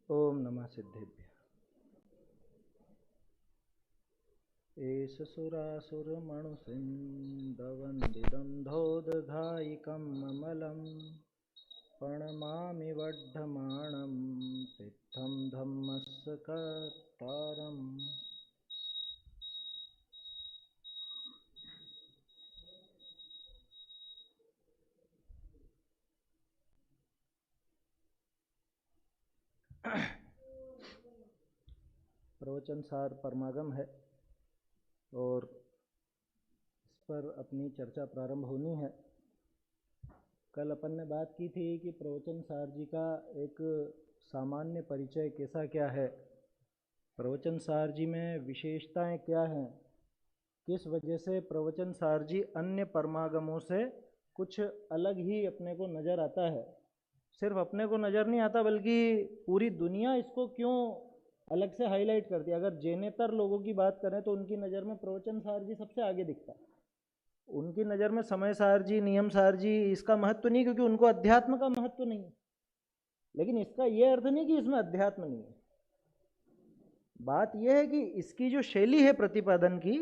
ओम नमः सिद्धेभ्य। एष सुरासुरमणुसिन्धवन्दितं धोदधायिकम् अमलं प्रणमामि वर्धमानं सिद्धं धम्मस्य कर्तारम्। प्रवचन सार परमागम है और इस पर अपनी चर्चा प्रारंभ होनी है। कल अपन ने बात की थी कि प्रवचन सार जी का एक सामान्य परिचय कैसा क्या है, प्रवचन सार जी में विशेषताएं क्या हैं, किस वजह से प्रवचन सार जी अन्य परमागमों से कुछ अलग ही अपने को नज़र आता है। सिर्फ अपने को नज़र नहीं आता बल्कि पूरी दुनिया इसको क्यों अलग से हाईलाइट करती है। अगर जैनेतर लोगों की बात करें तो उनकी नज़र में प्रवचन सार जी सबसे आगे दिखता है। उनकी नज़र में समय सार जी, नियम सार जी इसका महत्व नहीं, क्योंकि उनको अध्यात्म का महत्व नहीं है। लेकिन इसका यह अर्थ नहीं कि इसमें अध्यात्म नहीं है। बात यह है कि इसकी जो शैली है प्रतिपादन की,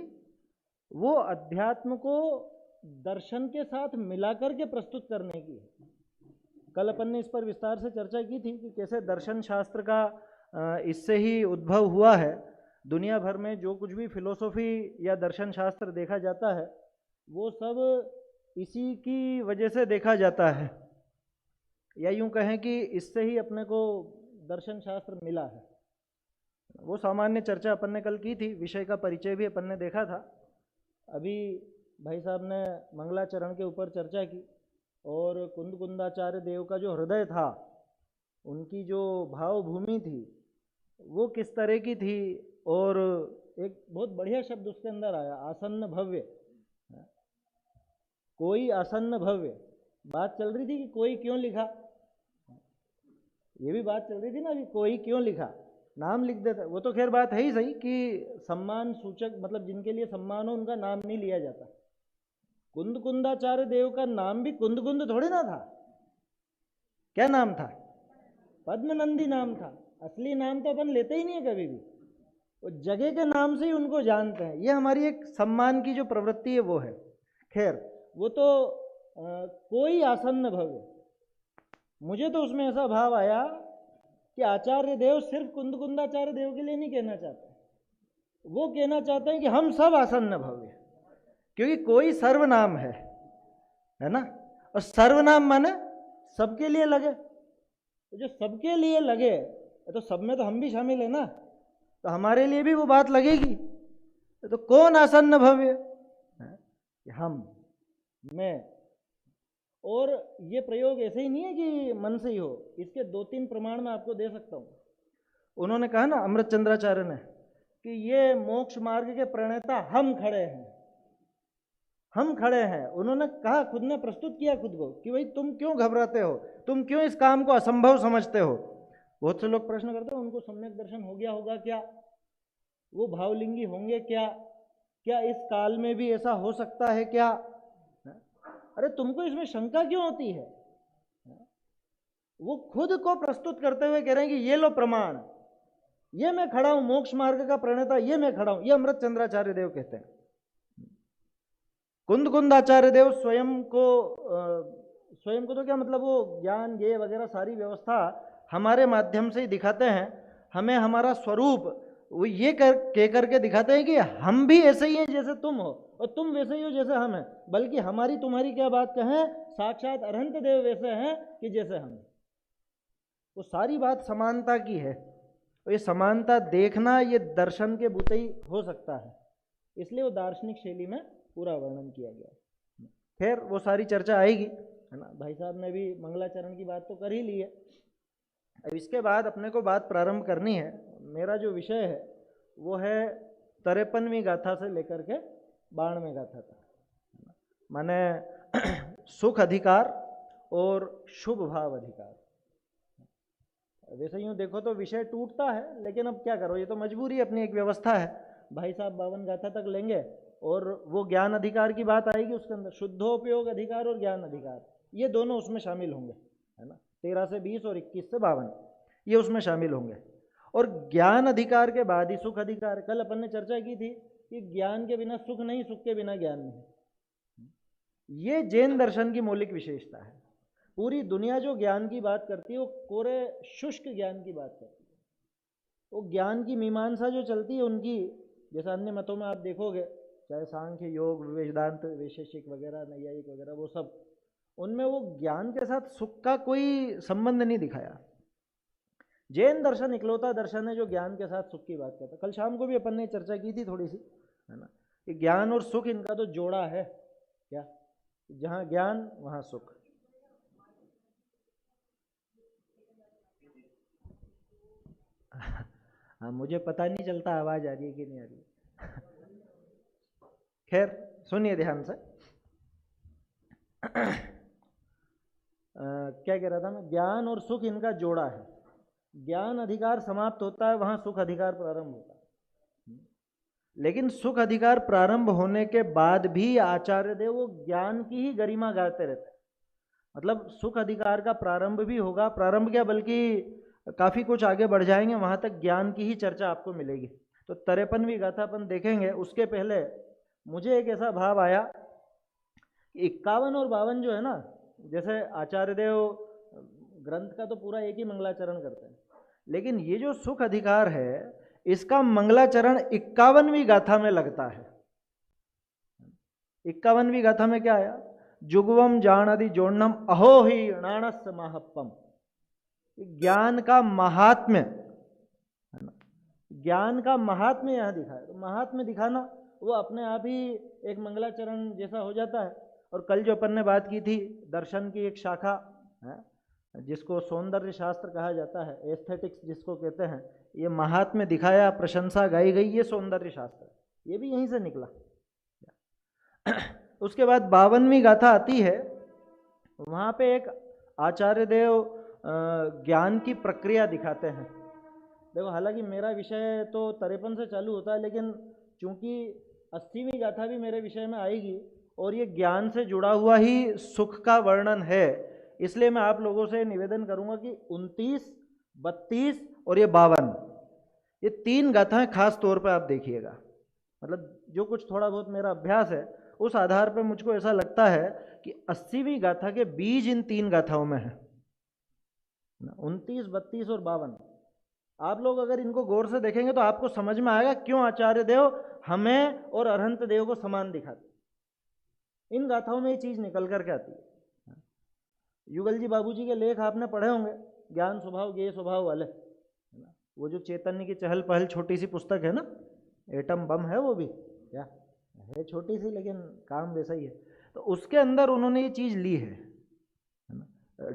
वो अध्यात्म को दर्शन के साथ मिलाकर के प्रस्तुत करने की है। कल अपन ने इस पर विस्तार से चर्चा की थी कि कैसे दर्शन शास्त्र का इससे ही उद्भव हुआ है। दुनिया भर में जो कुछ भी फिलोसॉफी या दर्शन शास्त्र देखा जाता है वो सब इसी की वजह से देखा जाता है, या यूं कहें कि इससे ही अपने को दर्शन शास्त्र मिला है। वो सामान्य चर्चा अपन ने कल की थी, विषय का परिचय भी अपन ने देखा था। अभी भाई साहब ने मंगलाचरण के ऊपर चर्चा की और कुंदकुंदाचार्य देव का जो हृदय था, उनकी जो भावभूमि थी वो किस तरह की थी, और एक बहुत बढ़िया शब्द उसके अंदर आया, आसन्न भव्य। कोई आसन्न भव्य। बात चल रही थी कि कोई क्यों लिखा, ये भी बात चल रही थी ना कि कोई क्यों लिखा, नाम लिख देता। वो तो खैर बात है ही सही कि सम्मान सूचक, मतलब जिनके लिए सम्मान हो उनका नाम नहीं लिया जाता। कुंदकुंदाचार्य देव का नाम भी कुंद थोड़े ना था। क्या नाम था? पद्मनंदी नाम था। असली नाम तो अपन लेते ही नहीं है कभी भी, वो जगह के नाम से ही उनको जानते हैं। ये हमारी एक सम्मान की जो प्रवृत्ति है वो है। खैर वो तो कोई आसन्न भव्य। मुझे तो उसमें ऐसा भाव आया कि आचार्य देव सिर्फ कुंदकुंदाचार्य देव के लिए नहीं कहना चाहते, वो कहना चाहते हैं कि हम सब आसन्न भव्य, क्योंकि कोई सर्वनाम है ना, और सर्वनाम माने सबके लिए लगे। तो जो सबके लिए लगे तो सब में तो हम भी शामिल है ना, तो हमारे लिए भी वो बात लगेगी। तो कौन आसन्न भव्य? हम, मैं। और ये प्रयोग ऐसे ही नहीं है कि मन से ही हो, इसके 2-3 प्रमाण मैं आपको दे सकता हूँ। उन्होंने कहा ना अमृत चंद्राचार्य ने कि ये मोक्ष मार्ग के प्रणेता हम खड़े हैं, हम खड़े हैं। उन्होंने कहा, खुद ने प्रस्तुत किया खुद को कि भाई तुम क्यों घबराते हो, तुम क्यों इस काम को असंभव समझते हो। बहुत से लोग प्रश्न करते हैं उनको सम्यक दर्शन हो गया होगा क्या, वो भावलिंगी होंगे क्या, क्या इस काल में भी ऐसा हो सकता है क्या? अरे तुमको इसमें शंका क्यों होती है? वो खुद को प्रस्तुत करते हुए कह रहे हैं कि ये लो प्रमाण, ये मैं खड़ा हूं, मोक्ष मार्ग का प्रणेता ये मैं खड़ा हूं। ये अमृत चंद्राचार्य देव कहते हैं। कुंदकुंदाचार्य देव स्वयं को तो क्या मतलब, वो ज्ञान ज्ञेय वगैरह सारी व्यवस्था हमारे माध्यम से ही दिखाते हैं। हमें हमारा स्वरूप वो ये कह करके दिखाते हैं कि हम भी ऐसे ही हैं जैसे तुम हो, और तुम वैसे ही हो जैसे हम हैं। बल्कि हमारी तुम्हारी क्या बात कहें, साक्षात अरहंत देव वैसे हैं कि जैसे हम। वो सारी बात समानता की है, और ये समानता देखना ये दर्शन के बुते ही हो सकता है, इसलिए वो दार्शनिक शैली में पूरा वर्णन किया गया। खैर वो सारी चर्चा आएगी, है ना। भाई साहब ने भी मंगलाचरण की बात तो कर ही ली है। अब इसके बाद अपने को बात प्रारंभ करनी है। मेरा जो विषय है वो है 53वीं गाथा से लेकर के 92वें गाथा तक, माने सुख अधिकार और शुभ भाव अधिकार। वैसे यूँ देखो तो विषय टूटता है, लेकिन अब क्या करो, ये तो मजबूरी, अपनी एक व्यवस्था है। भाई साहब 52 गाथा तक लेंगे और वो ज्ञान अधिकार की बात आएगी उसके अंदर, शुद्धोपयोग अधिकार और ज्ञान अधिकार, ये दोनों उसमें शामिल होंगे, है ना। 13 से 20 और 21 से 52, ये उसमें शामिल होंगे। और ज्ञान अधिकार के बाद ही सुख अधिकार। कल अपन ने चर्चा की थी कि ज्ञान के बिना सुख नहीं, सुख के बिना ज्ञान नहीं। ये जैन दर्शन की मौलिक विशेषता है। पूरी दुनिया जो ज्ञान की बात करती है वो कोरे शुष्क ज्ञान की बात करती है। वो ज्ञान की मीमांसा जो चलती है उनकी, जैसे अन्य मतों में आप देखोगे, चाहे सांख्य, योग, वेदांत, वैशेषिक वगैरह, नैयायिक वगैरह, वो सब, उनमें वो ज्ञान के साथ सुख का कोई संबंध नहीं दिखाया। जैन दर्शन इकलौता दर्शन है जो ज्ञान के साथ सुख की बात करता है। कल शाम को भी अपन ने चर्चा की थी थोड़ी सी, है ना, कि ज्ञान और सुख इनका तो जोड़ा है क्या, जहाँ ज्ञान वहाँ सुख। हाँ, मुझे पता नहीं चलता आवाज आ रही है कि नहीं आ रही है। खैर सुनिए ध्यान से। क्या कह रहा था मैं, ज्ञान और सुख इनका जोड़ा है। ज्ञान अधिकार समाप्त होता है, वहां सुख अधिकार प्रारंभ होता है। लेकिन सुख अधिकार प्रारंभ होने के बाद भी आचार्य देव वो ज्ञान की ही गरिमा गाते रहते हैं। मतलब सुख अधिकार का प्रारंभ भी होगा, प्रारंभ क्या बल्कि काफी कुछ आगे बढ़ जाएंगे, वहां तक ज्ञान की ही चर्चा आपको मिलेगी। तो 53वीं गाथा अपन देखेंगे, उसके पहले मुझे एक ऐसा भाव आया, 51 और 52 जो है ना, जैसे आचार्य देव ग्रंथ का तो पूरा एक ही मंगलाचरण करते हैं, लेकिन ये जो सुख अधिकार है इसका मंगलाचरण 51वीं गाथा में लगता है। 51वीं गाथा में क्या आया, जुगवम जानदि जोड़नम अहो ही नाणस महात्म। ज्ञान का महात्म्य है ना, ज्ञान का महात्म्य यहाँ दिखाया। तो महात्म्य दिखाना वो अपने आप ही एक मंगलाचरण जैसा हो जाता है। और कल जो अपन ने बात की थी दर्शन की एक शाखा है जिसको सौंदर्य शास्त्र कहा जाता है, एस्थेटिक्स जिसको कहते हैं, ये महात्म्य दिखाया, प्रशंसा गाई गई, ये सौंदर्य शास्त्र, ये भी यहीं से निकला। उसके बाद 52वीं गाथा आती है, वहाँ पे एक आचार्य देव ज्ञान की प्रक्रिया दिखाते हैं। देखो हालांकि मेरा विषय तो 53 से चालू होता है, लेकिन चूंकि 80वीं गाथा भी मेरे विषय में आएगी और ये ज्ञान से जुड़ा हुआ ही सुख का वर्णन है, इसलिए मैं आप लोगों से निवेदन करूंगा कि 29, 32 और ये 52, ये 3 गाथाएं खास तौर पर आप देखिएगा। मतलब जो कुछ थोड़ा बहुत मेरा अभ्यास है उस आधार पर मुझको ऐसा लगता है कि 80वीं गाथा के बीज इन 3 गाथाओं में है, 29, 32 और 52। आप लोग अगर इनको गौर से देखेंगे तो आपको समझ में आएगा क्यों आचार्य देव हमें और अरहंत देव को समान दिखाते। इन गाथाओं में ये चीज निकल करके आती है। युगल जी बाबूजी के लेख आपने पढ़े होंगे, ज्ञान स्वभाव ज्ञेय स्वभाव वाले, है ना, वो जो चैतन्य की चहल पहल छोटी सी पुस्तक है ना, एटम बम है वो भी, क्या है, छोटी सी लेकिन काम वैसा ही है। तो उसके अंदर उन्होंने ये चीज ली है ना,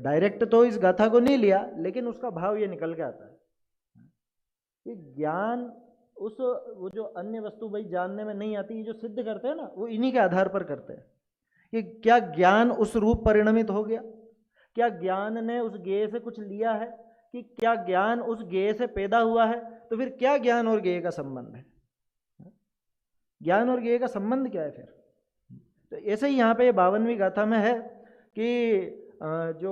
डायरेक्ट तो इस गाथा को नहीं लिया, लेकिन उसका भाव ये निकल के आता है कि ज्ञान उस वो जो अन्य वस्तु भाई जानने में नहीं आती, ये जो सिद्ध करते हैं ना, वो इन्हीं के आधार पर करते हैं कि क्या ज्ञान उस रूप परिणमित हो गया, क्या ज्ञान ने उस ज्ञेय से कुछ लिया है, कि क्या ज्ञान उस ज्ञेय से पैदा हुआ है, तो फिर क्या ज्ञान और ज्ञेय का संबंध है, ज्ञान और ज्ञेय का संबंध क्या है फिर। तो ऐसे ही यहाँ पे 52वीं गाथा में है कि जो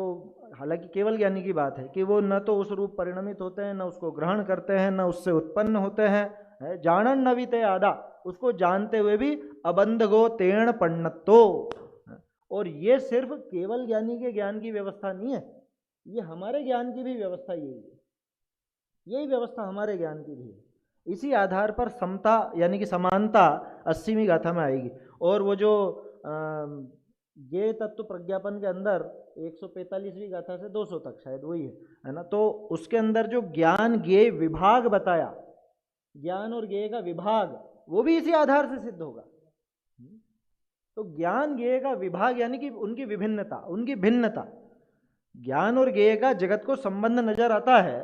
हालांकि केवल ज्ञानी की बात है कि वो न तो उस रूप परिणमित होते हैं, न उसको ग्रहण करते हैं, न उससे उत्पन्न होते हैं, जानन नविते आदा, उसको जानते हुए भी अबंध गो तेण पण्णत्तो। और ये सिर्फ केवल ज्ञानी के ज्ञान की व्यवस्था नहीं है, ये हमारे ज्ञान की भी व्यवस्था यही है, यही व्यवस्था हमारे ज्ञान की भी है। इसी आधार पर समता यानी कि समानता 80वीं गाथा में आएगी। और वो जो ज्ञेय तत्व प्रज्ञापन के अंदर 145वीं गाथा से 200 तक शायद वही है ना, तो उसके अंदर जो ज्ञान ज्ञेय विभाग बताया, ज्ञान और ज्ञेय का विभाग, वो भी इसी आधार से सिद्ध होगा। तो ज्ञान ज्ञेय का विभाग यानी कि उनकी विभिन्नता, उनकी भिन्नता, ज्ञान और ज्ञेय का जगत को संबंध नजर आता है,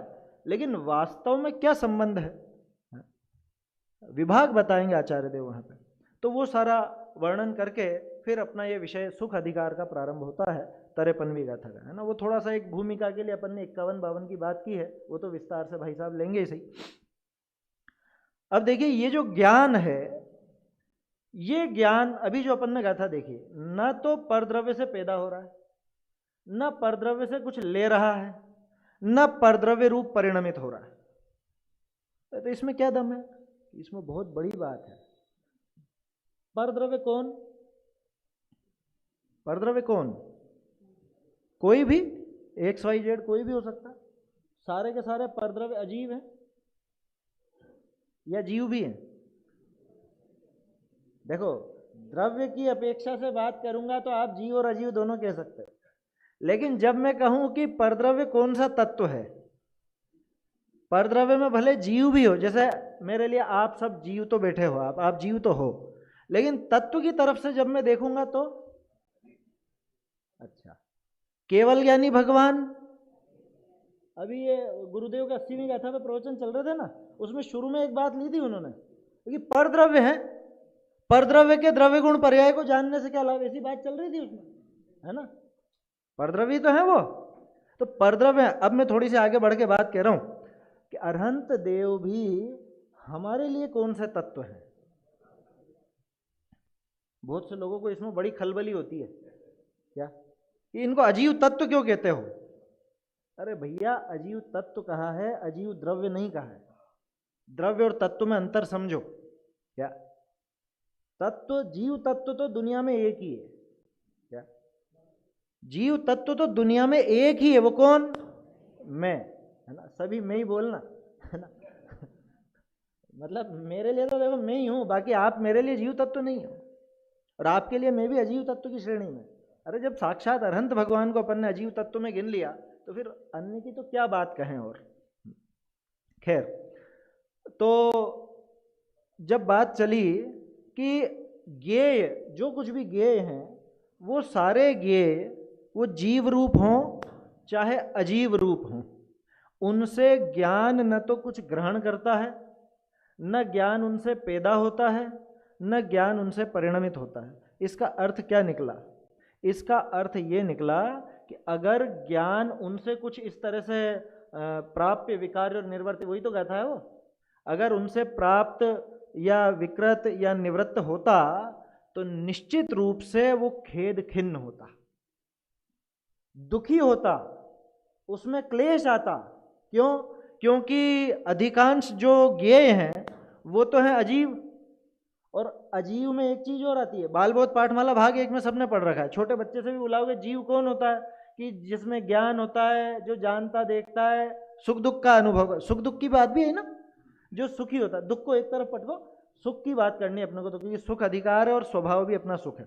लेकिन वास्तव में क्या संबंध है, विभाग बताएंगे आचार्य देव वहां पे। तो वो सारा वर्णन करके फिर अपना ये विषय सुख अधिकार का प्रारंभ होता है 53वीं गाथा का, है ना। वो थोड़ा सा एक भूमिका के लिए अपन ने 51-52 की बात की है, वो तो विस्तार से भाई साहब लेंगे ही सही। अब देखिए ये जो ज्ञान है, ये ज्ञान अभी जो अपन ने गाथा देखी, न तो परद्रव्य से पैदा हो रहा है, न परद्रव्य से कुछ ले रहा है, न परद्रव्य रूप परिणमित हो रहा है। तो इसमें क्या दम है? इसमें बहुत बड़ी बात है। परद्रव्य कौन? परद्रव्य कौन? कोई भी, XYZ कोई भी हो सकता। सारे के सारे परद्रव्य अजीव हैं या जीव भी हैं? देखो, द्रव्य की अपेक्षा से बात करूंगा तो आप जीव और अजीव दोनों कह सकते हैं, लेकिन जब मैं कहूं कि परद्रव्य कौन सा तत्व है, परद्रव्य में भले जीव भी हो, जैसे मेरे लिए आप सब जीव तो बैठे हो, आप जीव तो हो, लेकिन तत्व की तरफ से जब मैं देखूंगा तो अच्छा, केवल ज्ञानी भगवान। अभी ये गुरुदेव के 80वीं गाथा पे प्रवचन चल रहे थे ना, उसमें शुरू में एक बात ली थी उन्होंने कि परद्रव्य है, परद्रव्य के द्रव्य गुण पर्याय को जानने से क्या लाभ, ऐसी बात चल रही थी उसमें, है ना। परद्रव्य तो है वो, तो परद्रव्य है। अब मैं थोड़ी सी आगे बढ़ के बात कह रहा हूं कि अरहंत देव भी हमारे लिए कौन से तत्व है। बहुत से लोगों को इसमें बड़ी खलबली होती है क्या कि इनको अजीव तत्व क्यों कहते हो। अरे भैया, अजीव तत्व कहा है, अजीव द्रव्य नहीं कहा है। द्रव्य और तत्व में अंतर समझो। क्या तत्व, जीव तत्व तो दुनिया में एक ही है। क्या जीव तत्व तो दुनिया में एक ही है, वो कौन? मैं, है ना। सभी मैं ही बोलना, है ना। मतलब मेरे लिए तो देखो मैं ही हूं, बाकी आप मेरे लिए जीव तत्व नहीं हो, और आपके लिए मैं भी अजीव तत्व की श्रेणी में। अरे जब साक्षात अरहंत भगवान को अपन ने अजीव तत्व में गिन लिया तो फिर अन्य की तो क्या बात कहें। और खैर, तो जब बात चली कि ज्ञेय, जो कुछ भी ज्ञेय हैं वो सारे ज्ञेय, वो जीव रूप हों चाहे अजीव रूप हों, उनसे ज्ञान न तो कुछ ग्रहण करता है, न ज्ञान उनसे पैदा होता है, न ज्ञान उनसे परिणमित होता है। इसका अर्थ क्या निकला? इसका अर्थ ये निकला कि अगर ज्ञान उनसे कुछ इस तरह से प्राप्य, विकार्य और निवृत्त, वही तो कहता है वो, अगर उनसे प्राप्त या विकृत या निवृत्त होता तो निश्चित रूप से वो खेद खिन्न होता, दुखी होता, उसमें क्लेश आता। क्यों? क्योंकि अधिकांश जो ज्ञेय हैं वो तो है अजीव, और अजीव में एक चीज और आती है, बाल बोध पाठमाला भाग 1 में सबने पढ़ रखा है। छोटे बच्चे से भी बुलाओगे, जीव कौन होता है? कि जिसमें ज्ञान होता है, जो जानता देखता है, सुख दुख का अनुभव। सुख दुख की बात भी है ना, जो सुखी होता है। दुख को एक तरफ पटको, सुख की बात करनी है अपने को, तो क्योंकि सुख अधिकार है और स्वभाव भी अपना सुख है।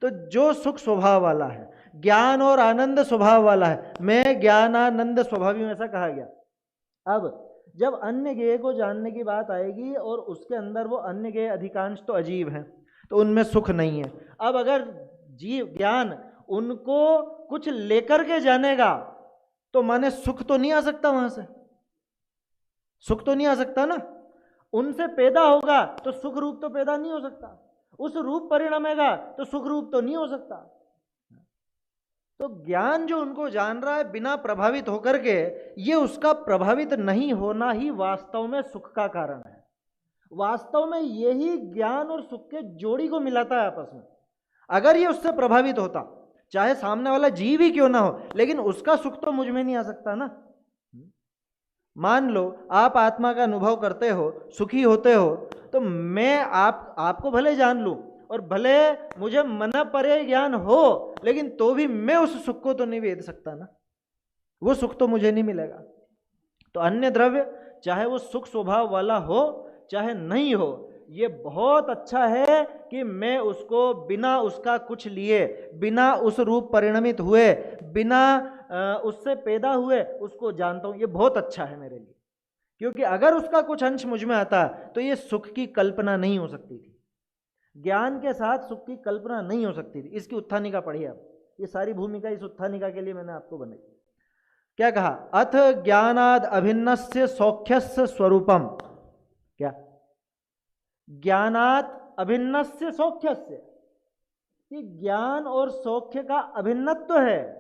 तो जो सुख स्वभाव वाला है, ज्ञान और आनंद स्वभाव वाला है, मैं ज्ञानानंद स्वभावी हूं, ऐसा कहा गया। अब जब अन्य ज्ञेय को जानने की बात आएगी और उसके अंदर वो अन्य ज्ञेय अधिकांश तो अजीव हैं, तो उनमें सुख नहीं है। अब अगर जीव ज्ञान उनको कुछ लेकर के जानेगा तो माने सुख तो नहीं आ सकता, वहां से सुख तो नहीं आ सकता ना। उनसे पैदा होगा तो सुख रूप तो पैदा नहीं हो सकता, उस रूप परिणमेगा तो सुख रूप तो नहीं हो सकता। तो ज्ञान जो उनको जान रहा है बिना प्रभावित होकर के, ये उसका प्रभावित नहीं होना ही वास्तव में सुख का कारण है। वास्तव में यही ज्ञान और सुख के जोड़ी को मिलाता है आपस में। अगर ये उससे प्रभावित होता, चाहे सामने वाला जीव ही क्यों ना हो, लेकिन उसका सुख तो मुझ में नहीं आ सकता ना। मान लो आप आत्मा का अनुभव करते हो, सुखी होते हो, तो मैं आपको भले जान लूं और भले मुझे मन परे ज्ञान हो, लेकिन तो भी मैं उस सुख को तो नहीं वेद सकता ना, वो सुख तो मुझे नहीं मिलेगा। तो अन्य द्रव्य चाहे वो सुख स्वभाव वाला हो चाहे नहीं हो, ये बहुत अच्छा है कि मैं उसको बिना उसका कुछ लिए, बिना उस रूप परिणमित हुए, बिना उससे पैदा हुए उसको जानता हूं। ये बहुत अच्छा है मेरे लिए, क्योंकि अगर उसका कुछ अंश मुझ में आता तो ये सुख की कल्पना नहीं हो सकती थी, ज्ञान के साथ सुख की कल्पना नहीं हो सकती थी। इसकी उत्थानिका पढ़िए आप, ये सारी भूमिका इस उत्थानिका के लिए मैंने आपको बनाई। क्या कहा? अथ ज्ञानाद अभिन्नस्य सौख्यस्य स्वरूपम। क्या? ज्ञानात अभिन्नस्य सौख्यस्य, कि ज्ञान और सौख्य का अभिन्नत्व है।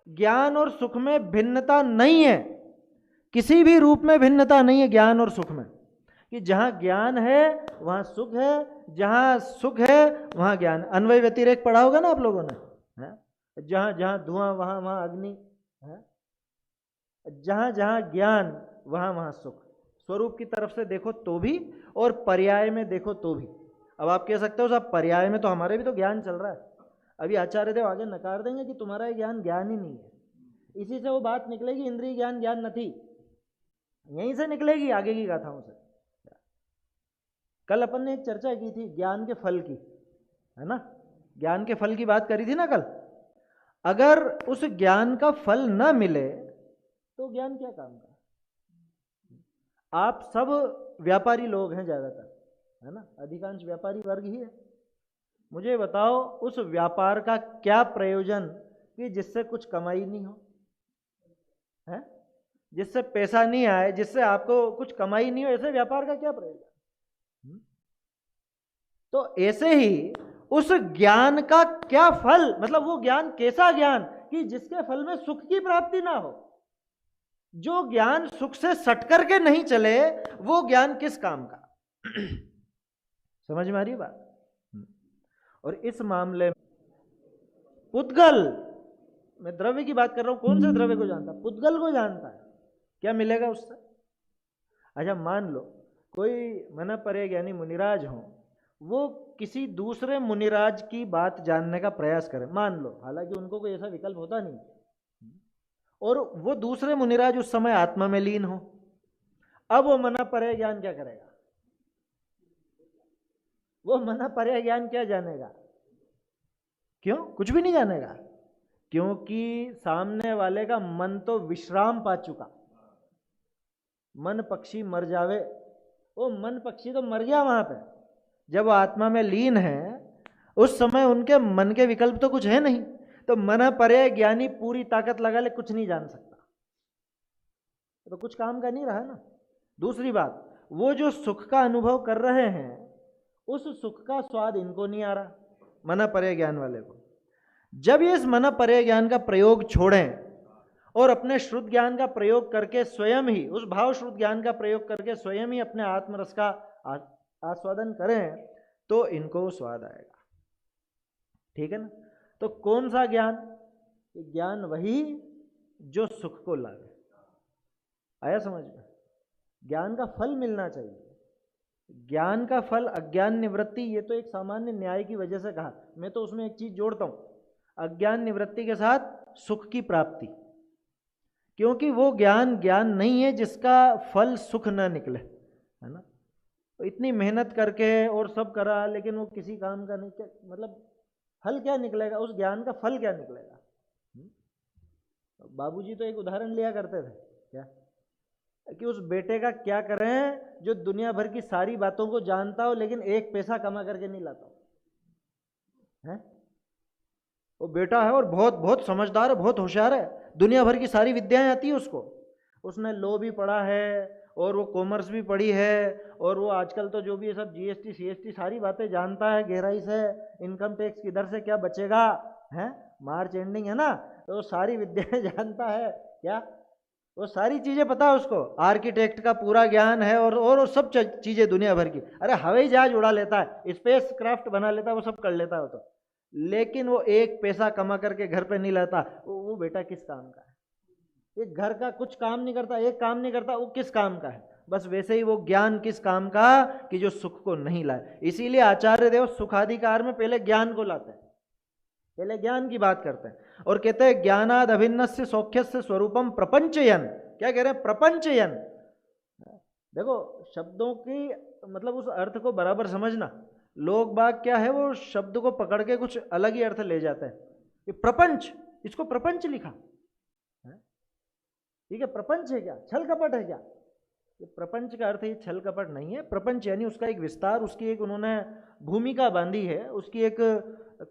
ज्ञान और सुख में भिन्नता नहीं है, किसी भी रूप में भिन्नता नहीं है ज्ञान और सुख में, कि जहां ज्ञान है वहां सुख है, जहां सुख है वहां ज्ञान। अन्वय व्यतिरेक पढ़ा होगा ना आप लोगों ने, जहां जहां धुआं वहां वहां अग्नि है। जहां जहां ज्ञान वहां वहां सुख। स्वरूप की तरफ से देखो तो भी और पर्याय में देखो तो भी। अब आप कह सकते हो साहब पर्याय में तो हमारे भी तो ज्ञान चल रहा है, अभी आचार्य देव आगे नकार देंगे कि तुम्हारा ये ज्ञान ज्ञान ही नहीं है। इसी से वो बात निकलेगी इंद्रिय ज्ञान ज्ञान नहीं, यहीं से निकलेगी आगे की गाथाओं से। कल अपन ने एक चर्चा की थी ज्ञान के फल की, है ना, ज्ञान के फल की बात करी थी ना कल। अगर उस ज्ञान का फल न मिले तो ज्ञान क्या काम का। आप सब व्यापारी लोग हैं ज्यादातर, है ना, अधिकांश व्यापारी वर्ग ही है। मुझे बताओ उस व्यापार का क्या प्रयोजन कि जिससे कुछ कमाई नहीं हो, है, जिससे पैसा नहीं आए, जिससे आपको कुछ कमाई नहीं हो, ऐसे व्यापार का क्या प्रयोजन। तो ऐसे ही उस ज्ञान का क्या फल, मतलब वो ज्ञान कैसा ज्ञान कि जिसके फल में सुख की प्राप्ति ना हो। जो ज्ञान सुख से सट करके नहीं चले वो ज्ञान किस काम का। समझ में आ रही बात। और इस मामले में पुद्गल, मैं द्रव्य की बात कर रहा हूं, कौन से द्रव्य को जानता, पुद्गल को जानता है, क्या मिलेगा उससे। अच्छा मान लो कोई मन परे ज्ञानी मुनिराज हो, वो किसी दूसरे मुनिराज की बात जानने का प्रयास करें, मान लो, हालांकि उनको कोई ऐसा विकल्प होता नहीं, और वो दूसरे मुनिराज उस समय आत्मा में लीन हो, अब वो मना परे ज्ञान क्या करेगा, वो मना परे ज्ञान क्या जानेगा, क्यों, कुछ भी नहीं जानेगा, क्योंकि सामने वाले का मन तो विश्राम पा चुका। मन पक्षी मर जावे, वो मन पक्षी तो मर गया वहां पे, जब वो आत्मा में लीन है उस समय उनके मन के विकल्प तो कुछ है नहीं, तो मन परे ज्ञानी पूरी ताकत लगा ले कुछ नहीं जान सकता, तो कुछ काम का नहीं रहा ना। दूसरी बात, वो जो सुख का अनुभव कर रहे हैं उस सुख का स्वाद इनको नहीं आ रहा, मन परे ज्ञान वाले को। जब ये इस मन परे ज्ञान का प्रयोग छोड़ें और अपने श्रुत ज्ञान का प्रयोग करके स्वयं ही, उस भाव श्रुत ज्ञान का प्रयोग करके स्वयं ही अपने आत्मरस का आस्वादन करें तो इनको स्वाद आएगा। ठीक है ना। तो कौन सा ज्ञान, ज्ञान वही जो सुख को लावे। आया समझ में। ज्ञान का फल मिलना चाहिए, ज्ञान का फल अज्ञान निवृत्ति, ये तो एक सामान्य न्याय की वजह से कहा, मैं तो उसमें एक चीज जोड़ता हूं, अज्ञान निवृत्ति के साथ सुख की प्राप्ति, क्योंकि वो ज्ञान ज्ञान नहीं है जिसका फल सुख न निकले, है ना। तो इतनी मेहनत करके और सब करा लेकिन वो किसी काम का नहीं, क्या मतलब फल क्या निकलेगा, उस ज्ञान का फल क्या निकलेगा। बाबूजी तो एक उदाहरण लिया करते थे, क्या कि उस बेटे का क्या करें जो दुनिया भर की सारी बातों को जानता हो लेकिन एक पैसा कमा करके नहीं लाता है। वो बेटा है और बहुत बहुत समझदार है, बहुत होशियार है, दुनिया भर की सारी विद्याएं आती है उसको, उसने लॉ भी पढ़ा है और वो कॉमर्स भी पढ़ी है, और वो आजकल तो जो भी है सब जीएसटी सीएसटी सारी बातें जानता है गहराई से, इनकम टैक्स किधर से क्या बचेगा है, मार्च एंडिंग है ना, तो वो सारी विद्याएं जानता है, क्या वो सारी चीजें पता है उसको, आर्किटेक्ट का पूरा ज्ञान है और सब चीजें दुनिया भर की, अरे हवाई जहाज उड़ा लेता है, स्पेस क्राफ्ट बना लेता है, वो सब कर लेता है वो तो, लेकिन वो एक पैसा कमा करके घर पे नहीं लाता, वो बेटा किस काम का है। एक घर का कुछ काम नहीं करता, एक काम नहीं करता, वो किस काम का है। बस वैसे ही वो ज्ञान किस काम का कि जो सुख को नहीं लाए। इसीलिए आचार्य देव सुखाधिकार में पहले ज्ञान को लाते हैं, पहले ज्ञान की बात करते हैं और कहते हैं ज्ञानाद अभिन्नस्य सौख्यस्य स्वरूपम प्रपंचयन। क्या कह रहे हैं, प्रपंचयन। देखो शब्दों की मतलब उस अर्थ को बराबर समझना, लोग बाग क्या है वो शब्द को पकड़ के कुछ अलग ही अर्थ ले जाते हैं। ये प्रपंच, इसको प्रपंच लिखा, ठीक है, प्रपंच है क्या, छल कपट है क्या। ये प्रपंच का अर्थ ये छल कपट नहीं है, प्रपंच यानी उसका एक विस्तार, उसकी एक उन्होंने भूमिका बांधी है, उसकी एक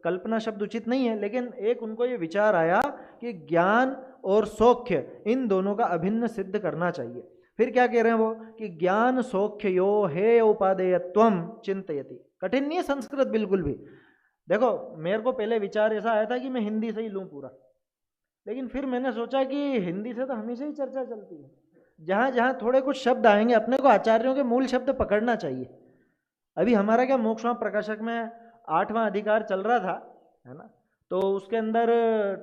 कल्पना शब्द उचित नहीं है, लेकिन एक उनको ये विचार आया कि ज्ञान और सौख्य इन दोनों का अभिन्न सिद्ध करना चाहिए। फिर क्या कह रहे हैं वो कि ज्ञान सौख्य यो हे उपादेयत्वम चिंतयति। कठिन नहीं है संस्कृत बिल्कुल भी। देखो मेरे को पहले विचार ऐसा आया था कि मैं हिंदी से ही लूँ पूरा, लेकिन फिर मैंने सोचा कि हिंदी से तो हमेशा ही चर्चा चलती है, जहाँ जहाँ थोड़े कुछ शब्द आएंगे अपने को आचार्यों के मूल शब्द पकड़ना चाहिए। अभी हमारा क्या मोक्षवाम प्रकाशक में 8वां अधिकार चल रहा था, है ना, तो उसके अंदर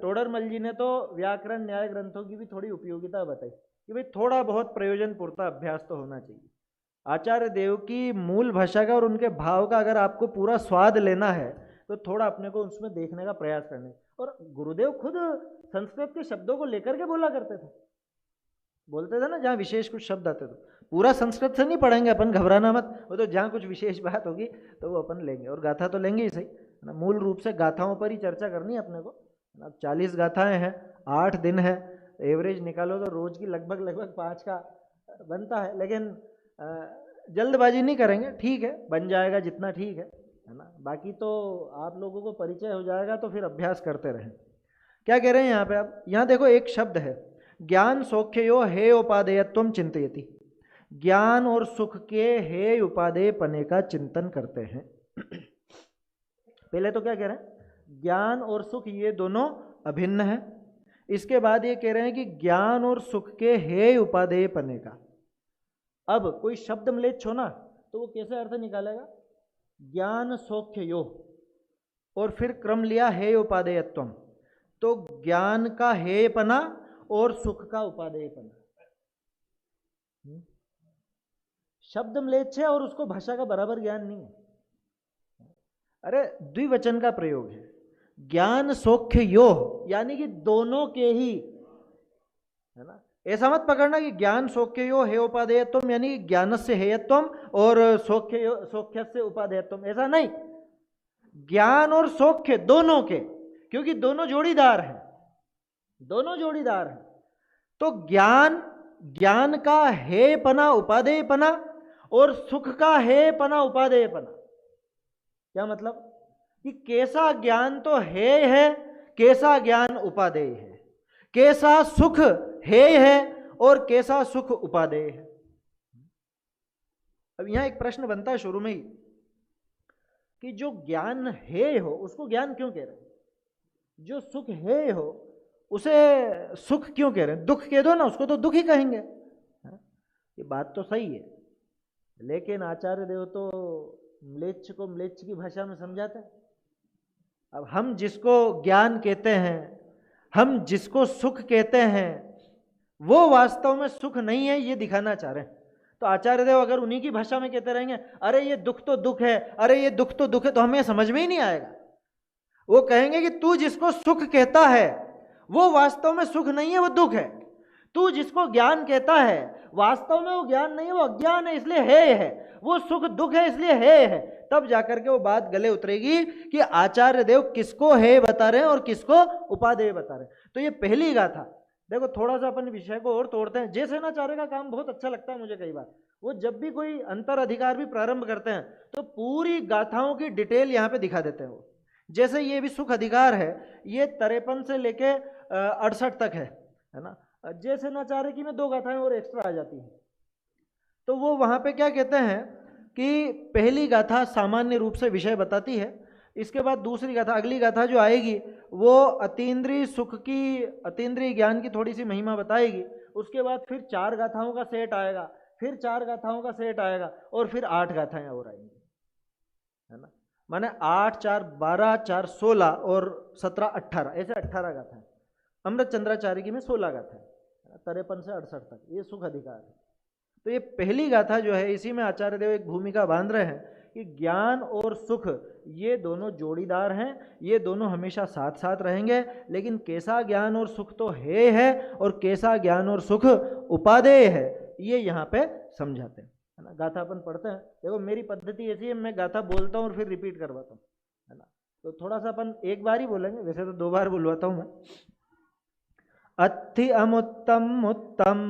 टोडरमल जी ने तो व्याकरण न्याय ग्रंथों की भी थोड़ी उपयोगिता बताई। कि भाई थोड़ा बहुत प्रयोजन पूर्ता अभ्यास तो होना चाहिए। आचार्य देव की मूल भाषा का और उनके भाव का अगर आपको पूरा स्वाद लेना है तो थोड़ा अपने को उसमें देखने का प्रयास करना। और गुरुदेव खुद संस्कृत के शब्दों को लेकर के बोला करते थे, बोलते थे ना, जहाँ विशेष कुछ शब्द आते थे। पूरा संस्कृत से नहीं पढ़ेंगे अपन, घबराना मत, वो तो जहाँ कुछ विशेष बात होगी तो वो अपन लेंगे, और गाथा तो लेंगे ही सही ना। मूल रूप से गाथाओं पर ही चर्चा करनी है अपने को। अब 40 गाथाएं हैं, 8 दिन है, एवरेज निकालो तो रोज की लगभग 5 का बनता है। लेकिन जल्दबाजी नहीं करेंगे, ठीक है, बन जाएगा जितना ठीक है ना। बाकी तो आप लोगों को परिचय हो जाएगा तो फिर अभ्यास करते रहें। क्या कह रहे हैं यहाँ पे आप? यहाँ देखो एक शब्द है, ज्ञान सौख्यो हे उपादेयत्वम चिंतयति। ज्ञान और सुख के हे उपादेय पने का चिंतन करते हैं। पहले तो क्या कह रहे हैं? ज्ञान और सुख ये दोनों अभिन्न है। इसके बाद ये कह रहे हैं कि ज्ञान और सुख के हे उपादेय पने का। अब कोई शब्द म्लेच्छ हो ना तो वो कैसे अर्थ निकालेगा? ज्ञान सौख्य यो, और फिर क्रम लिया हे उपादेयत्वम, तो ज्ञान का हेयपना और सुख का उपादेयपना। शब्द म्लेच्छ है और उसको भाषा का बराबर ज्ञान नहीं है। अरे द्विवचन का प्रयोग है, ज्ञान सौख्य यो, यानी कि दोनों के ही, है ना। ऐसा मत पकड़ना कि ज्ञान सौख्य यो हे उपादेयत्वम यानी ज्ञान से हेयत्वम और सौख्य से उपादेयत्वम, ऐसा नहीं। ज्ञान और सौख्य दोनों के, क्योंकि दोनों जोड़ीदार हैं, दोनों जोड़ीदार हैं। तो ज्ञान का हेयपना उपादेयपना और सुख का हेयपना उपादेयपना। क्या मतलब? कि कैसा ज्ञान तो हेय है, कैसा ज्ञान उपादेय है, कैसा सुख हेय है और कैसा सुख उपादेय है। अब यहां एक प्रश्न बनता है शुरू में ही कि जो ज्ञान हेय हो उसको ज्ञान क्यों कह रहे हैं? जो सुख हेय हो उसे सुख क्यों कह रहे हैं? दुख कह दो ना, उसको तो दुख ही कहेंगे। ये बात तो सही है, लेकिन आचार्य देव तो म्लेच्छ को म्लेच्छ की भाषा में समझाते हैं। अब हम जिसको ज्ञान कहते हैं, हम जिसको सुख कहते हैं, वो वास्तव में सुख नहीं है, ये दिखाना चाह रहे हैं। तो आचार्य देव अगर उन्हीं की भाषा में कहते रहेंगे अरे ये दुख तो दुख है, अरे ये दुख तो दुख है, तो हमें समझ में ही नहीं आएगा। वो कहेंगे कि तू जिसको सुख कहता है वो वास्तव में सुख नहीं है, वो दुख है। तू जिसको ज्ञान कहता है वास्तव में वो ज्ञान नहीं है, वो अज्ञान है, इसलिए है। वो सुख दुख है इसलिए है। तब जाकर के वो बात गले उतरेगी कि आचार्य देव किसको है बता रहे हैं और किसको उपादेय बता रहे हैं। तो ये पहली गाथा। देखो थोड़ा सा अपन विषय को और तोड़ते हैं। जय सेनाचार्य का काम बहुत अच्छा लगता है मुझे कई बार। वो जब भी कोई अंतर अधिकार भी प्रारंभ करते हैं तो पूरी गाथाओं की डिटेल यहाँ पे दिखा देते हैं वो। जैसे ये भी सुख अधिकार है, ये 53 से लेके 68 तक है ना। जय सेनाचार्य की में 2 गाथाएं और एक्स्ट्रा आ जाती हैं। तो वो वहाँ पे क्या कहते हैं कि पहली गाथा सामान्य रूप से विषय बताती है, इसके बाद दूसरी गाथा, अगली गाथा जो आएगी वो अतीन्द्रिय सुख की, अतीन्द्रिय ज्ञान की थोड़ी सी महिमा बताएगी। उसके बाद फिर 4 गाथाओं का सेट आएगा, फिर 4 गाथाओं का सेट आएगा और फिर 8 गाथाएं और आएंगी, है ना। माने 8, 4, 12, 4, 16 और 17, 18, ऐसे 18 गाथाएं। अमृत चंद्राचार्य की में 16 गाथाएं, 53 से 68 तक ये सुख अधिकार है। तो ये पहली गाथा जो है, इसी में आचार्य देव एक भूमिका बांध रहे हैं कि ज्ञान और सुख ये दोनों जोड़ीदार हैं, ये दोनों हमेशा साथ साथ रहेंगे। लेकिन कैसा ज्ञान और सुख तो है और कैसा ज्ञान और सुख उपादेय है, ये यहाँ पे समझाते हैं, है ना। गाथा अपन पढ़ते हैं। देखो मेरी पद्धति ऐसी है, मैं गाथा बोलता हूँ और फिर रिपीट करवाता हूँ, है ना। तो थोड़ा सा अपन एक बार ही बोलेंगे, वैसे तो 2 बार बुलवाता हूँ मैं। अत्थि अमुत्तम उत्तम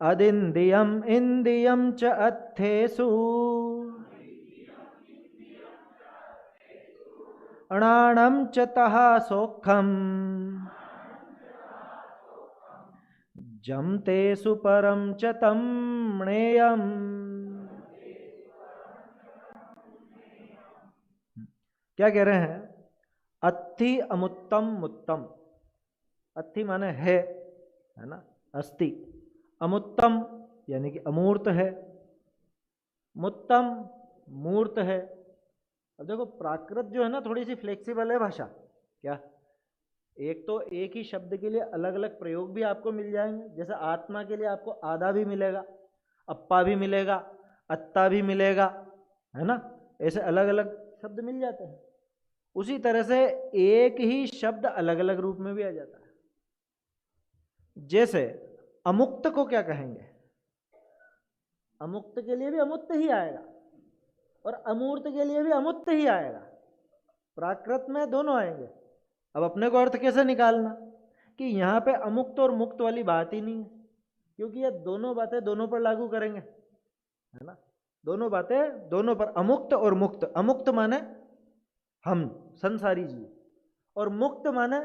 अदिन्द्रियम इंद्रियम च अत्थेषु अणाणं च तः सौख्यं जमतेषु परं च तं ज्ञेयम्। क्या कह रहे हैं? अत्थि अमुत्तम मुत्तम। अत्थि माने है ना, अस्ति। अमुत्तम यानी कि अमूर्त है, मुत्तम मूर्त है। अब देखो प्राकृत जो है ना थोड़ी सी फ्लेक्सिबल है भाषा। क्या एक तो एक ही शब्द के लिए अलग अलग प्रयोग भी आपको मिल जाएंगे। जैसे आत्मा के लिए आपको आधा भी मिलेगा, अप्पा भी मिलेगा, अत्ता भी मिलेगा, है ना, ऐसे अलग अलग शब्द मिल जाते हैं। उसी तरह से एक ही शब्द अलग अलग रूप में भी आ जाता है। जैसे अमुक्त को क्या कहेंगे? अमुक्त के लिए भी अमुक्त ही आएगा और अमूर्त के लिए भी अमुक्त ही आएगा। प्राकृत में दोनों आएंगे। अब अपने को अर्थ कैसे निकालना कि यहाँ पे अमुक्त और मुक्त वाली बात ही नहीं है, क्योंकि ये दोनों बातें दोनों पर लागू करेंगे, है ना। दोनों बातें दोनों पर, अमुक्त और मुक्त। अमुक्त माने हम संसारी जीव और मुक्त माने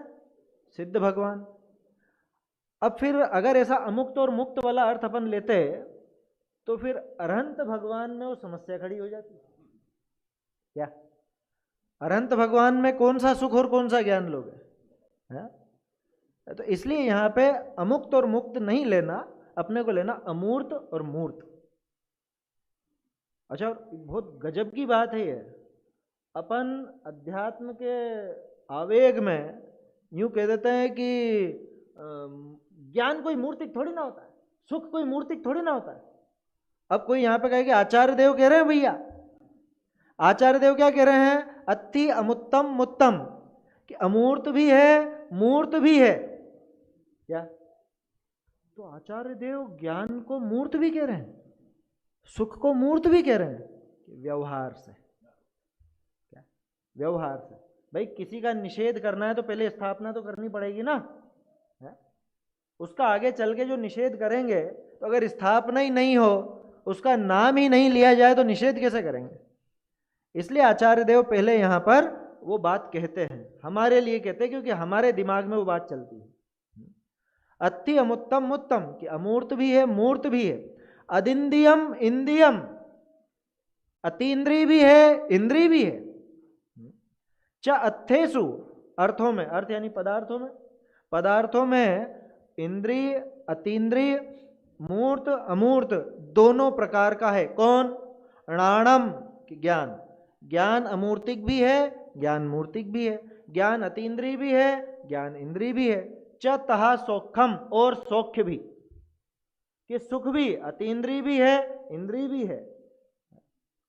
सिद्ध भगवान। अब फिर अगर ऐसा अमुक्त और मुक्त वाला अर्थ अपन लेते तो फिर अरहंत भगवान में वो समस्या खड़ी हो जाती। क्या अरहंत भगवान में कौन सा सुख और कौन सा ज्ञान लोगे? तो इसलिए यहां पे अमुक्त और मुक्त नहीं लेना, अपने को लेना अमूर्त और मूर्त। अच्छा, बहुत गजब की बात है ये। अपन अध्यात्म के आवेग में यूं कह देते हैं कि ज्ञान कोई मूर्तिक थोड़ी ना होता है, सुख कोई मूर्तिक थोड़ी ना होता है। अब कोई यहां पे कहे कि आचार्य देव कह रहे हैं, भैया आचार्य देव क्या कह रहे हैं? अति अमुत्तम मुत्तम, कि अमूर्त भी है मूर्त भी है। क्या? तो आचार्य देव ज्ञान को मूर्त भी कह रहे हैं, सुख को मूर्त भी कह रहे हैं। व्यवहार से, क्या व्यवहार से? भाई किसी का निषेध करना है तो पहले स्थापना तो करनी पड़ेगी ना, है? उसका आगे चल के जो निषेध करेंगे, तो अगर स्थापना ही नहीं हो, उसका नाम ही नहीं लिया जाए, तो निषेध कैसे करेंगे? इसलिए आचार्य देव पहले यहां पर वो बात कहते हैं, हमारे लिए कहते हैं, क्योंकि हमारे दिमाग में वो बात चलती है। अति अमुत्तम मुत्तम, कि अमूर्त भी है मूर्त भी है। अदिंदियम इंदियम, अतीन्द्रिय भी है इंद्रिय भी है। च अर्थेषु, अर्थों में, अर्थ यानी पदार्थों में, पदार्थों में इंद्रिय अतीन्द्रिय मूर्त अमूर्त दोनों प्रकार का है। कौन? णाणम, ज्ञान। ज्ञान अमूर्तिक भी है, ज्ञान मूर्तिक भी है। ज्ञान अतीन्द्रिय भी है, ज्ञान इंद्रिय भी है। च तहा सौख्यम, और सौख्य भी, कि सुख भी अतीन्द्रिय भी है इंद्रिय भी है।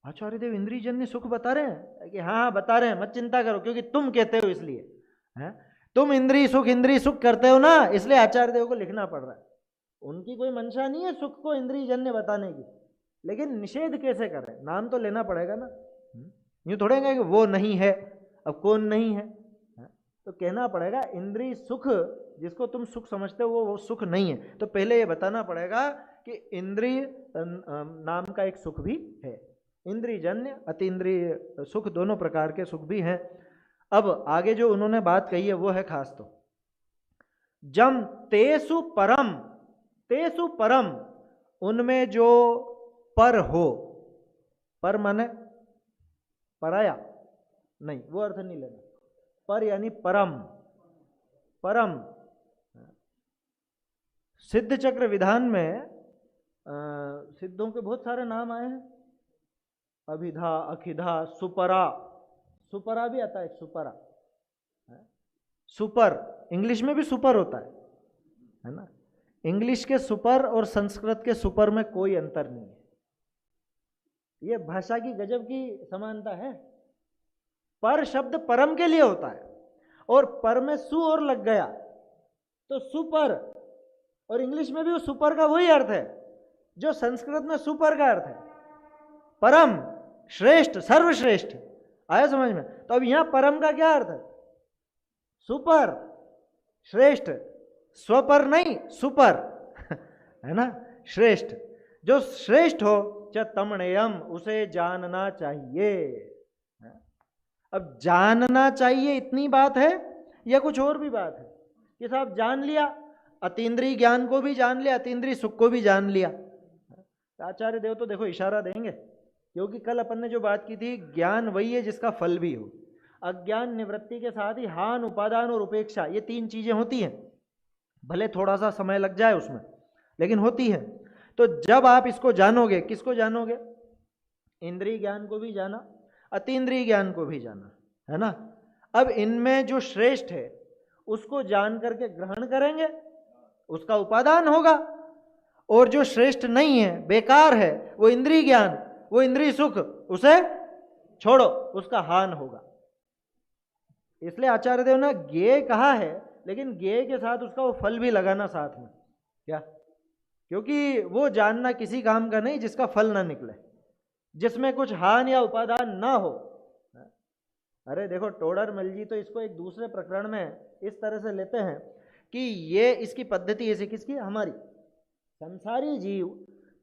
आचार्य देव इंद्रिय जन्य सुख बता रहे हैं कि हाँ हाँ बता रहे हैं, मत चिंता करो, क्योंकि तुम कहते हो इसलिए, है तुम इंद्रिय सुख करते हो ना, इसलिए आचार्य देव को लिखना पड़ रहा है। उनकी कोई मंशा नहीं है सुख को इंद्रिय जन्य बताने की, लेकिन निषेध कैसे करें? नाम तो लेना पड़ेगा ना। यूं थोड़े कि वो नहीं है, अब कौन नहीं है, तो कहना पड़ेगा इंद्रिय सुख जिसको तुम सुख समझते हो वो सुख नहीं है। तो पहले ये बताना पड़ेगा कि इंद्रिय नाम का एक सुख भी है, इंद्रिय जन्य अतीन्द्रिय सुख दोनों प्रकार के सुख भी हैं। अब आगे जो उन्होंने बात कही है वो है खास, तो जम तेसु परम, तेसु परम, उनमें जो पर हो, पर माने पराया नहीं, वो अर्थ नहीं लेना। पर यानी परम, परम। सिद्ध चक्र विधान में सिद्धों के बहुत सारे नाम आए हैं, अभिधा, अखिधा, सुपरा, सुपरा भी आता है, सुपरा, सुपर, इंग्लिश में भी सुपर होता है ना। इंग्लिश के सुपर और संस्कृत के सुपर में कोई अंतर नहीं है। ये भाषा की गजब की समानता है। पर शब्द परम के लिए होता है, और पर में सु और लग गया तो सुपर, और इंग्लिश में भी वो सुपर का वही अर्थ है जो संस्कृत में सुपर का अर्थ है, परम, श्रेष्ठ, सर्वश्रेष्ठ। आया समझ में? तो अब यहां परम का क्या अर्थ है? सुपर, श्रेष्ठ, स्वपर नहीं, सुपर, है ना, श्रेष्ठ। जो श्रेष्ठ हो च तमणेयम, उसे जानना चाहिए। अब जानना चाहिए इतनी बात है या कुछ और भी बात है कि साहब जान लिया, अतीन्द्रिय ज्ञान को भी जान लिया, अतीन्द्रिय सुख को भी जान लिया। आचार्य देव तो देखो इशारा देंगे, क्योंकि कल अपन ने जो बात की थी, ज्ञान वही है जिसका फल भी हो। अज्ञान निवृत्ति के साथ ही हान, उपादान और उपेक्षा, ये तीन चीजें होती हैं, भले थोड़ा सा समय लग जाए उसमें, लेकिन होती है। तो जब आप इसको जानोगे, किसको जानोगे? इंद्रिय ज्ञान को भी जाना, अतीन्द्रिय ज्ञान को भी जाना, है ना। अब इनमें जो श्रेष्ठ है उसको जान करके ग्रहण करेंगे, उसका उपादान होगा। और जो श्रेष्ठ नहीं है, बेकार है, वो इंद्रिय ज्ञान, वो इंद्रिय सुख, उसे छोड़ो, उसका हान होगा। इसलिए आचार्य देव ने ज्ञेय कहा है, लेकिन ज्ञेय के साथ उसका वो फल भी लगाना साथ में, क्या? क्योंकि वो जानना किसी काम का नहीं जिसका फल ना निकले, जिसमें कुछ हान या उपादान ना हो। अरे देखो, टोडरमल जी तो इसको एक दूसरे प्रकरण में इस तरह से लेते हैं कि ये इसकी पद्धति ऐसी, किसकी? हमारी। संसारी जीव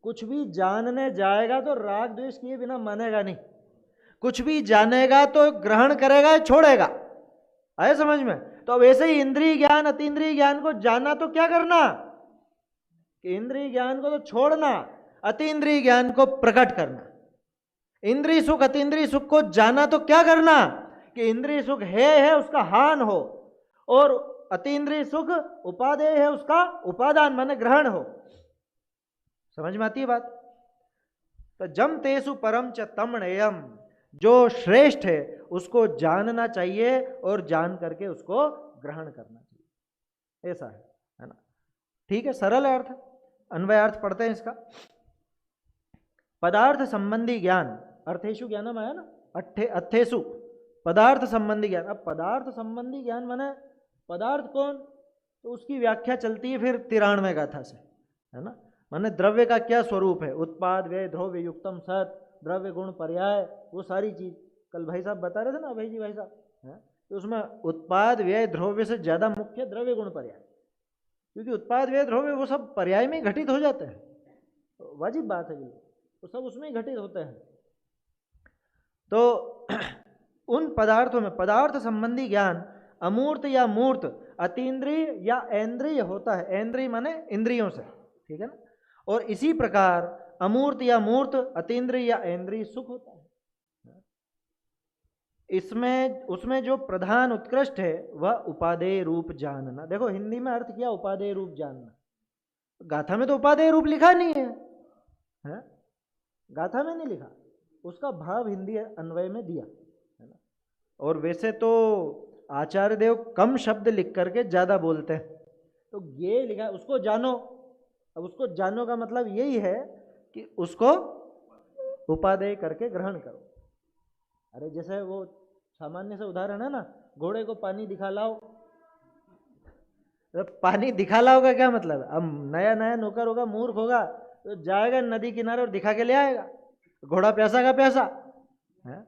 कुछ भी जानने जाएगा तो राग द्वेष किए बिना मानेगा नहीं, कुछ भी जानेगा तो ग्रहण करेगा, छोड़ेगा। आए समझ में? तो अब ऐसे ही इंद्रिय ज्ञान अतीन्द्रिय ज्ञान को जाना तो क्या करना कि इंद्रिय ज्ञान को तो छोड़ना, अतीन्द्रिय ज्ञान को प्रकट करना। इंद्रिय सुख अतीन्द्रिय सुख को जाना तो क्या करना कि इंद्रिय सुख है उसका हान हो, और अतीन्द्रिय सुख उपादेय है, उसका उपादान माने ग्रहण हो। समझ में आती है बात? तो जम तेसु परम च तमणेयम, जो श्रेष्ठ है उसको जानना चाहिए और जान करके उसको ग्रहण करना चाहिए, ऐसा है ना? ठीक है, सरल है अर्थ। अन्वयार्थ पढ़ते हैं इसका। पदार्थ संबंधी ज्ञान, अर्थेषु ज्ञानम आया ना, अर्थेषु पदार्थ संबंधी ज्ञान। अब पदार्थ संबंधी ज्ञान माने पदार्थ कौन, तो उसकी व्याख्या चलती है फिर 93वें गाथा से, है ना? माने द्रव्य का क्या स्वरूप है, उत्पाद व्यय द्रव्य युक्तम सत, द्रव्य गुण पर्याय, वो सारी चीज कल भाई साहब बता रहे थे ना, अभय जी भाई साहब, है? तो उसमें उत्पाद व्यय द्रव्य से ज्यादा मुख्य द्रव्य गुण पर्याय, क्योंकि उत्पाद व्यय द्रव्य वो सब पर्याय में घटित हो जाते हैं, तो वाजिब बात है बिल्कुल, तो सब उसमें ही घटित होते हैं। तो उन पदार्थों में पदार्थ संबंधी ज्ञान अमूर्त या मूर्त, अतीन्द्रिय या ऐन्द्रिय होता है। ऐन्द्रिय माने इंद्रियों से, ठीक है ना? और इसी प्रकार अमूर्त या मूर्त, अतीन्द्रिय या ऐन्द्रिय सुख होता है। इसमें उसमें जो प्रधान उत्कृष्ट है वह उपादेय रूप जानना। देखो हिंदी में अर्थ किया उपादेय रूप जानना, गाथा में तो उपादेय रूप लिखा नहीं है, है? गाथा में नहीं लिखा, उसका भाव हिंदी अन्वय में दिया, है ना? और वैसे तो आचार्य देव कम शब्द लिख करके ज्यादा बोलते हैं, तो ये लिखा है उसको जानो। अब उसको जानो का मतलब यही है कि उसको उपादेय करके ग्रहण करो। अरे जैसे वो सामान्य से उदाहरण है ना, घोड़े को पानी दिखा लाओ, तो पानी दिखा लाओ का क्या मतलब? अब नया नया नौकर होगा, मूर्ख होगा, तो जाएगा नदी किनारे और दिखा के ले आएगा, घोड़ा प्यासा का प्यासा है।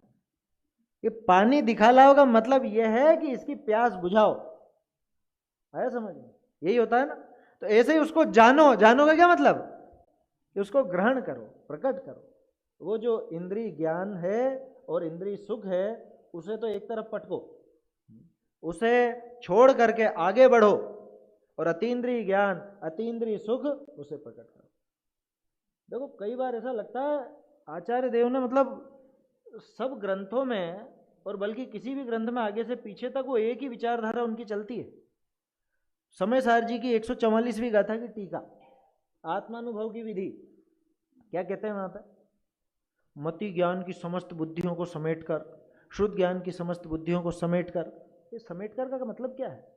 ये पानी दिखा लाओ का मतलब यह है कि इसकी प्यास बुझाओ, आया समझ में? यही होता है ना। तो ऐसे ही उसको जानो, जानो का क्या मतलब कि उसको ग्रहण करो, प्रकट करो। वो जो इंद्रिय ज्ञान है और इंद्रिय सुख है उसे तो एक तरफ पटको, उसे छोड़ करके आगे बढ़ो, और अतीन्द्रिय ज्ञान अतीन्द्रिय सुख उसे प्रकट करो। देखो कई बार ऐसा लगता है आचार्य देव ने मतलब सब ग्रंथों में, और बल्कि किसी भी ग्रंथ में आगे से पीछे तक वो एक ही विचारधारा उनकी चलती है। समय सार जी की 144वीं गाथा की टीका, आत्मानुभव की विधि, क्या कहते हैं वहां पर? मति ज्ञान की समस्त बुद्धियों को समेटकर, शुद्ध ज्ञान की समस्त बुद्धियों को समेटकर। ये समेटकर का मतलब क्या है?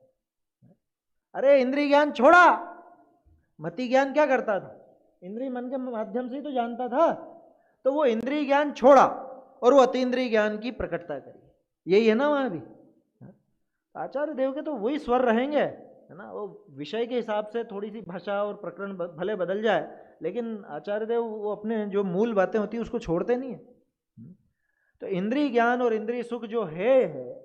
अरे इंद्रिय ज्ञान छोड़ा, मति ज्ञान क्या करता था? इंद्रिय मन के माध्यम से ही तो जानता था, तो वो इंद्रिय ज्ञान छोड़ा और वो अतीन्द्रिय ज्ञान की प्रकटता करी। यही है ना वहां भी। आचार्य देव के तो वही स्वर रहेंगे, है ना? वो विषय के हिसाब से थोड़ी सी भाषा और प्रकरण भले बदल जाए, लेकिन आचार्य देव वो अपने जो मूल बातें होती है उसको छोड़ते नहीं है। तो इंद्रिय ज्ञान और इंद्रिय सुख जो है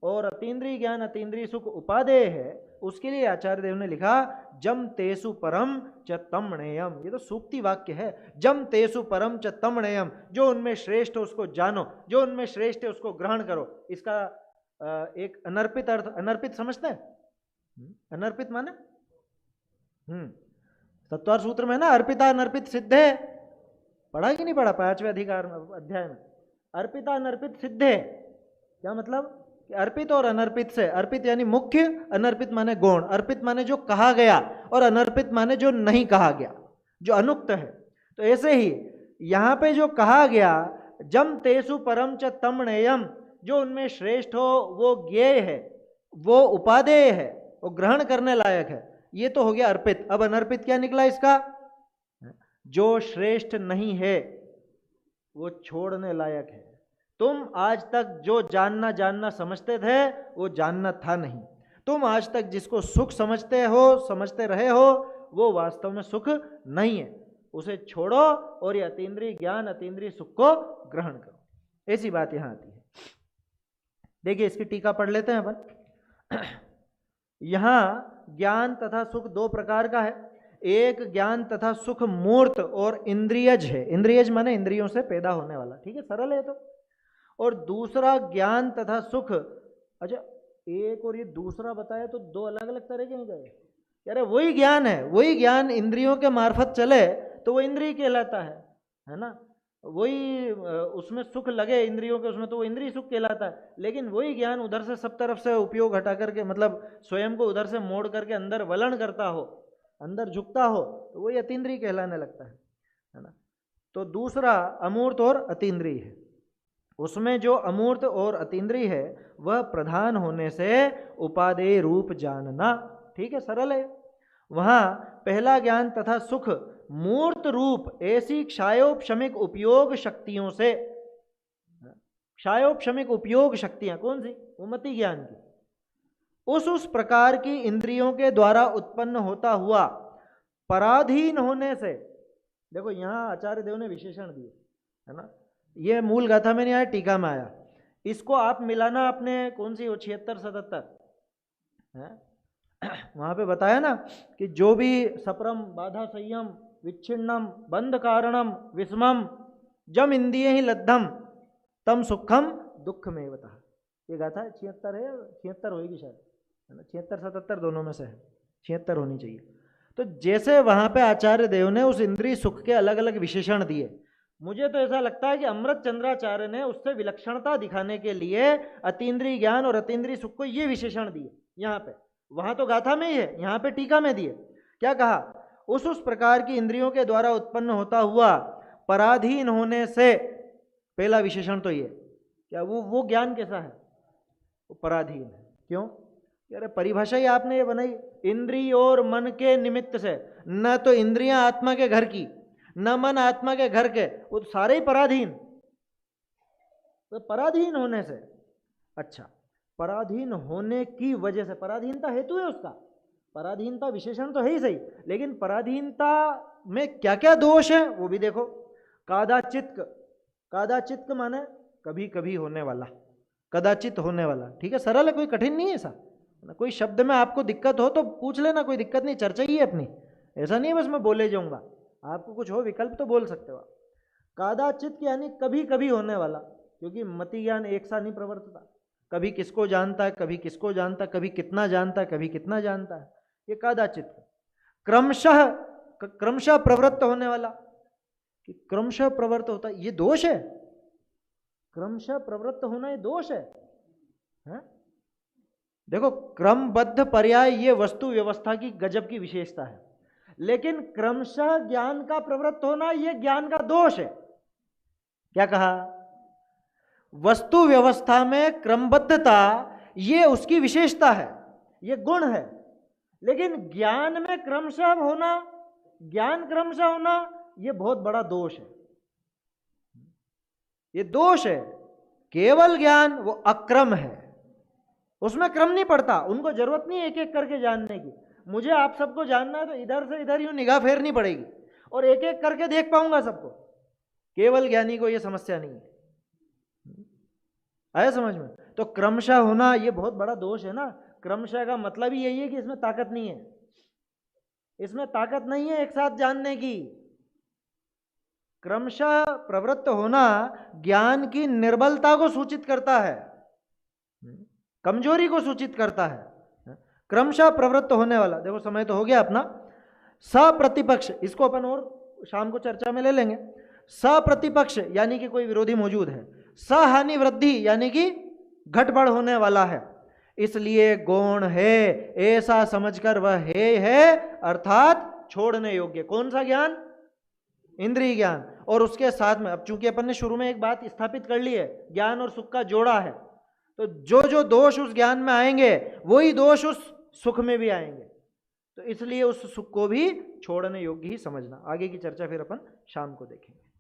और अतीन्द्रिय ज्ञान अतीन्द्रिय सुख उपादेय है, उसके लिए आचार्य देव ने लिखा जम तेसु परम च तमणेयम। ये तो सूक्ति वाक्य है, जम तेसु परम च तमणेयम, जो उनमें श्रेष्ठ है उसको जानो, जो उनमें श्रेष्ठ है उसको ग्रहण करो। इसका एक अनर्पित अर्थ, अनर्पित समझते हैं? अनर्पित माने सत्वार सूत्र में है ना, अर्पिता अनर्पित सिद्ध है, पढ़ा कि नहीं पढ़ा 5वें अधिकार अध्याय में? अर्पिता अनर्पित सिद्ध है, क्या मतलब? अर्पित और अनर्पित से, अर्पित यानी मुख्य, अनर्पित माने गौण। अर्पित माने जो कहा गया और अनर्पित माने जो नहीं कहा गया, जो अनुक्त है। तो ऐसे ही यहां पे जो कहा गया जम तेसु परम च तमणेयम, जो उनमें श्रेष्ठ हो वो ज्ञेय है, वो उपादेय है, वो ग्रहण करने लायक है। ये तो हो गया अर्पित। अब अनर्पित क्या निकला इसका? जो श्रेष्ठ नहीं है वो छोड़ने लायक है। तुम आज तक जो जानना समझते थे वो जानना था नहीं। तुम आज तक जिसको सुख समझते हो, समझते रहे हो, वो वास्तव में सुख नहीं है। उसे छोड़ो और ये अतीन्द्रिय ज्ञान, अतीन्द्रिय सुख को ग्रहण करो। ऐसी बात यहां आती है। देखिए इसकी टीका पढ़ लेते हैं अपन। यहां ज्ञान तथा सुख दो प्रकार का है। एक ज्ञान तथा सुख मूर्त और इंद्रियज है। इंद्रियज माने इंद्रियों से पैदा होने वाला, ठीक है, सरल है तो। और दूसरा ज्ञान तथा सुख, अच्छा एक और ये दूसरा बताया तो दो अलग अलग तरह के नहीं गए यार। वही ज्ञान है, वही ज्ञान इंद्रियों के मार्फत चले तो वो इंद्रिय कहलाता है ना। वही उसमें सुख लगे इंद्रियों के, उसमें तो वो इंद्रिय सुख कहलाता है। लेकिन वही ज्ञान उधर से सब तरफ से उपयोग हटा करके, मतलब स्वयं को उधर से मोड़ करके अंदर वलन करता हो, अंदर झुकता हो, तो वही अतीन्द्रिय कहलाने लगता है ना। तो दूसरा अमूर्त और अतीन्द्रिय है। उसमें जो अमूर्त और अतीन्द्रिय है वह प्रधान होने से उपादेय रूप जानना, ठीक है, सरल है। वहां पहला ज्ञान तथा सुख मूर्त रूप ऐसी क्षयोपशमिक उपयोग शक्तियों से, क्षयोपशमिक उपयोग शक्तियां कौन सी? उन्मत्ति ज्ञान की, उस प्रकार की इंद्रियों के द्वारा उत्पन्न होता हुआ पराधीन होने से। देखो यहां आचार्य देव ने विशेषण दिए है ना। ये मूल गाथा में नहीं आया, टीका में आया। इसको आप मिलाना अपने कौन सी 76-77 है, वहां पे बताया ना कि जो भी सप्रम बाधा संयम विच्छिन्नम बंध कारणम विस्मम जम इंद्रिय ही लद्धम तम सुखम दुख में बता। ये गाथा 76 है, 76 होगी शायद, है ना, 76-77 दोनों में से है, 76 होनी चाहिए। तो जैसे वहां पे आचार्य देव ने उस इंद्रिय सुख के अलग अलग विशेषण दिए, मुझे तो ऐसा लगता है कि अमृत चंद्राचार्य ने उससे विलक्षणता दिखाने के लिए अतीन्द्रिय ज्ञान और अतीन्द्रिय सुख को ये विशेषण दिए यहाँ पे। वहां तो गाथा में ही है, यहाँ पे टीका में दिए। क्या कहा? उस प्रकार की इंद्रियों के द्वारा उत्पन्न होता हुआ पराधीन होने से, पहला विशेषण तो ये क्या, वो ज्ञान कैसा है? वो पराधीन है। क्यों? अरे परिभाषा ही आपने ये बनाई, इंद्रिय और मन के निमित्त से। न तो इंद्रियां आत्मा के घर की, न मन आत्मा के घर के, वो सारे ही पराधीन। तो पराधीन होने से, अच्छा पराधीन होने की वजह से, पराधीनता हेतु है उसका, पराधीनता विशेषण तो है ही सही, लेकिन पराधीनता में क्या क्या दोष है वो भी देखो। कादाचित, कादाचित माने कभी कभी होने वाला, कदाचित होने वाला, ठीक है, सरल है, कोई कठिन नहीं है ऐसा। कोई शब्द में आपको दिक्कत हो तो पूछ लेना, कोई दिक्कत नहीं, चर्चा ही है अपनी, ऐसा नहीं है बस मैं बोले जाऊंगा। आपको कुछ हो विकल्प तो बोल सकते हो आप। कादाचित यानी कभी कभी होने वाला, क्योंकि मति ज्ञान एक सा नहीं प्रवर्तता, कभी किसको जानता है, कभी किसको जानता है, कभी कितना जानता है, कभी कितना जानता है, ये कादाचित। क्रमशः, क्रमशः प्रवृत्त होने वाला, कि क्रमशः प्रवृत्त होता है, ये दोष है। क्रमशः प्रवृत्त होना ये दोष है? देखो क्रमबद्ध पर्याय ये वस्तु व्यवस्था की गजब की विशेषता है, लेकिन क्रमशः ज्ञान का प्रवृत्त होना ये ज्ञान का दोष है। क्या कहा? वस्तु व्यवस्था में क्रमबद्धता ये उसकी विशेषता है, ये गुण है, लेकिन ज्ञान में क्रमशः होना, ज्ञान क्रमशः होना ये बहुत बड़ा दोष है, ये दोष है। केवल ज्ञान वो अक्रम है, उसमें क्रम नहीं पड़ता, उनको जरूरत नहीं एक एक करके जानने की। मुझे आप सबको जानना है तो इधर से इधर यूं निगाह फेरनी पड़ेगी और एक एक करके देख पाऊंगा सबको। केवल ज्ञानी को यह समस्या नहीं है, आया समझ में? तो क्रमशः होना ये बहुत बड़ा दोष है ना। क्रमशः का मतलब ही यही है कि इसमें ताकत नहीं है, इसमें ताकत नहीं है एक साथ जानने की। क्रमशः प्रवृत्त होना ज्ञान की निर्बलता को सूचित करता है, कमजोरी को सूचित करता है। क्रमशः प्रवृत्त होने वाला, देखो समय तो हो गया अपना। सप्रतिपक्ष, इसको अपन और शाम को चर्चा में ले लेंगे। सप्रतिपक्ष यानी कि कोई विरोधी मौजूद है। सहानि वृद्धि यानी कि घटबढ़ होने वाला है, इसलिए गौण है ऐसा समझकर वह है अर्थात छोड़ने योग्य। कौन सा ज्ञान? इंद्रिय ज्ञान। और उसके साथ में अब चूंकि अपन ने शुरू में एक बात स्थापित कर ली है, ज्ञान और सुख का जोड़ा है, तो जो जो दोष उस ज्ञान में आएंगे वही दोष उस सुख में भी आएंगे। तो इसलिए उस सुख को भी छोड़ने योग्य ही समझना। आगे की चर्चा फिर अपन शाम को देखेंगे।